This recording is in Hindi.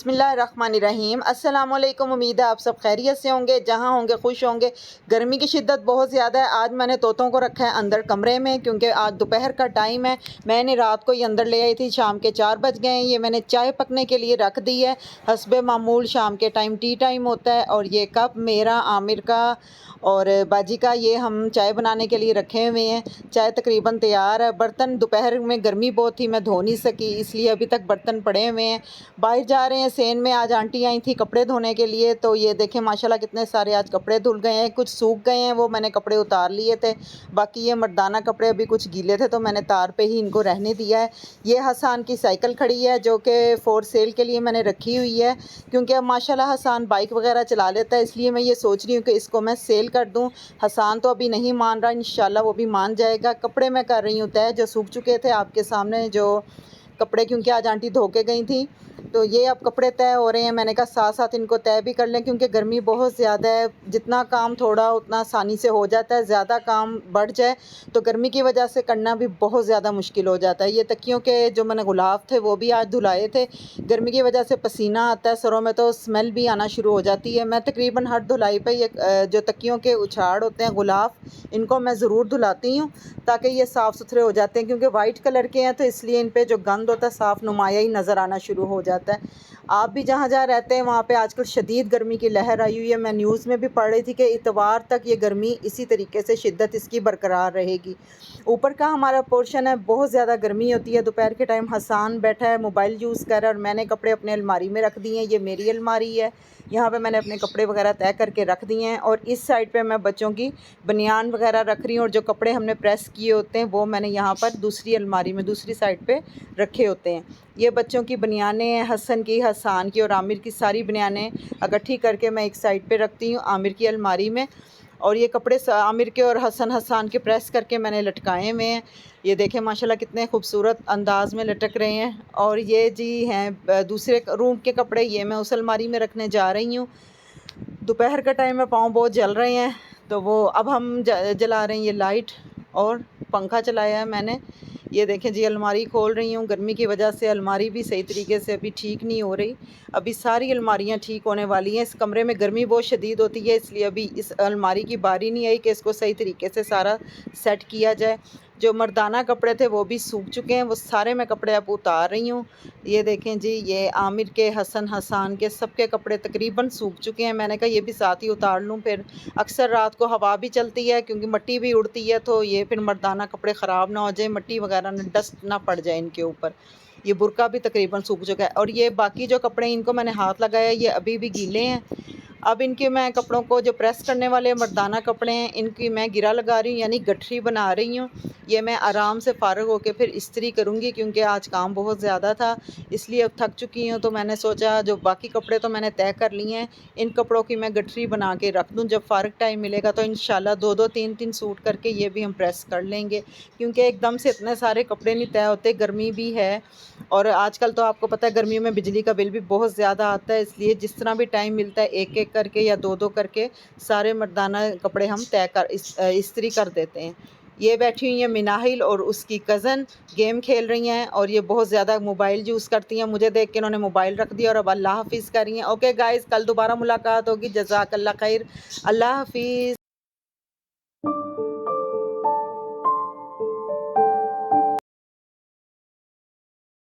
बिस्मिल्लाहिर्रहमानिर्रहीम। अस्सलाम वालेकुम। उम्मीद है आप सब खैरियत से होंगे, जहाँ होंगे खुश होंगे। गर्मी की शिद्दत बहुत ज़्यादा है। आज मैंने तोतों को रखा है अंदर कमरे में, क्योंकि आज दोपहर का टाइम है। मैंने रात को ही अंदर ले आई थी, शाम के 4 बज गए हैं। ये मैंने चाय पकने के लिए रख दी है। हस्बे मामूल शाम के टाइम टी टाइम होता है। और ये कप मेरा, आमिर का और बाजी का, ये हम चाय बनाने के लिए रखे हुए हैं। चाय तकरीबन तैयार है। बर्तन दोपहर में गर्मी बहुत थी, मैं धो नहीं सकी, इसलिए अभी तक बर्तन पड़े हुए हैं। बाहर जा रहे हैं सेन में। आज आंटी आई थी कपड़े धोने के लिए, तो ये देखें माशाल्लाह कितने सारे आज कपड़े धुल गए हैं। कुछ सूख गए हैं, वो मैंने कपड़े उतार लिए थे। बाकी ये मर्दाना कपड़े अभी कुछ गीले थे, तो मैंने तार पे ही इनको रहने दिया है। ये हसान की साइकिल खड़ी है, जो कि फॉर सेल के लिए मैंने रखी हुई है, क्योंकि अब माशाल्लाह हसान बाइक वगैरह चला लेता है। इसलिए मैं ये सोच रही हूँ कि इसको मैं सेल कर दूँ। हसान तो अभी नहीं मान रहा, इंशाल्लाह वो भी मान जाएगा। कपड़े मैं कर रही हूँ तय, जो सूख चुके थे आपके सामने जो कपड़े, क्योंकि आज आंटी धो के गई थी, तो ये अब कपड़े तय हो रहे हैं। मैंने कहा साथ साथ इनको तय भी कर लें, क्योंकि गर्मी बहुत ज़्यादा है। जितना काम थोड़ा उतना आसानी से हो जाता है, ज़्यादा काम बढ़ जाए तो गर्मी की वजह से करना भी बहुत ज़्यादा मुश्किल हो जाता है। ये तकियों के जो मैंने गुलाब थे वो भी आज धुलाए थे। गर्मी की वजह से पसीना आता है सरों में, तो स्मेल भी आना शुरू हो जाती है। मैं तकरीबन हर धुलाई पर ये जो तकियों के उछाड़ होते हैं गुलाब, इनको मैं ज़रूर धुलाती हूँ, ताकि ये साफ़ सुथरे हो जाते हैं। क्योंकि वाइट कलर के हैं, तो इसलिए इन पर जो गंद होता है साफ़ नुमाया ही नज़र आना शुरू हो जाता है। आप भी जहाँ जहाँ रहते हैं वहाँ पे आजकल शदीद गर्मी की लहर आई हुई है। मैं न्यूज़ में भी पढ़ रही थी कि इतवार तक ये गर्मी इसी तरीके से शिद्दत इसकी बरकरार रहेगी। ऊपर का हमारा पोर्शन है, बहुत ज़्यादा गर्मी होती है। दोपहर के टाइम हसान बैठा है, मोबाइल यूज़ कर रहा है, और मैंने कपड़े अपने अलमारी में रख दिए हैं। ये मेरी अलमारी है, यहाँ पे मैंने अपने कपड़े वगैरह तय करके रख दिए हैं। और इस साइड पे मैं बच्चों की बनियान वगैरह रख रही हूँ, और जो कपड़े हमने प्रेस किए होते हैं वो मैंने यहाँ पर दूसरी अलमारी में दूसरी साइड पे रखे होते हैं। ये बच्चों की बनियानें हैं, हसन की, हसान की और आमिर की सारी बनियानें इकट्ठी करके मैं एक साइड पे रखती हूँ आमिर की अलमारी में। और ये कपड़े आमिर के और हसान के प्रेस करके मैंने लटकाए हुए हैं। ये देखें माशाल्लाह कितने खूबसूरत अंदाज में लटक रहे हैं। और ये जी हैं दूसरे रूम के कपड़े, ये मैं उस अलमारी में रखने जा रही हूँ। दोपहर का टाइम है, पाँव बहुत जल रहे हैं, तो वो अब हम जला रहे हैं ये लाइट, और पंखा चलाया है मैंने। ये देखें जी, अलमारी खोल रही हूँ। गर्मी की वजह से अलमारी भी सही तरीके से अभी ठीक नहीं हो रही। अभी सारी अलमारियाँ ठीक होने वाली हैं। इस कमरे में गर्मी बहुत शदीद होती है, इसलिए अभी इस अलमारी की बारी नहीं आई कि इसको सही तरीके से सारा सेट किया जाए। जो मर्दाना कपड़े थे वो भी सूख चुके हैं, वो सारे मैं कपड़े अब उतार रही हूँ। ये देखें जी, ये आमिर के, हसान के सबके कपड़े तकरीबन सूख चुके हैं। मैंने कहा ये भी साथ ही उतार लूँ, फिर अक्सर रात को हवा भी चलती है, क्योंकि मिट्टी भी उड़ती है, तो ये फिर मर्दाना कपड़े ख़राब ना हो जाए, मिट्टी वगैरह ना, डस्ट ना पड़ जाए इनके ऊपर। ये बुर्का भी तकरीबन सूख चुका है, और ये बाकी जो कपड़े इनको मैंने हाथ लगाया, ये अभी भी गीले हैं। अब इनके मैं कपड़ों को, जो प्रेस करने वाले मर्दाना कपड़े हैं, इनकी मैं गिरा लगा रही हूँ, यानी गठरी बना रही हूँ। ये मैं आराम से फ़ारग होकर फिर इस्त्री करूँगी, क्योंकि आज काम बहुत ज़्यादा था, इसलिए अब थक चुकी हूँ। तो मैंने सोचा जो बाकी कपड़े तो मैंने तय कर लिए हैं, इन कपड़ों की मैं गठरी बना के रख दूँ। जब फ़ारग टाइम मिलेगा तो इंशाल्लाह 2-2 3-3 सूट करके ये भी हम प्रेस कर लेंगे, क्योंकि एकदम से इतने सारे कपड़े नहीं तय होते, गर्मी भी है। और आजकल तो आपको पता है गर्मियों में बिजली का बिल भी बहुत ज़्यादा आता है, इसलिए जिस तरह भी टाइम मिलता है एक एक करके या 2-2 करके सारे मर्दाना कपड़े हम तय कर इस्त्री कर देते हैं। ये बैठी हुई हैं मिनाहिल और उसकी कज़न, गेम खेल रही हैं, और ये बहुत ज़्यादा मोबाइल यूज़ करती हैं। मुझे देख के इन्होंने मोबाइल रख दिया और अब अल्लाह हाफ़िज़ कर रही हैं। ओके गाइज़, कल दोबारा मुलाकात होगी। जज़ाकल्लाह खैर, अल्लाह हाफ़िज़।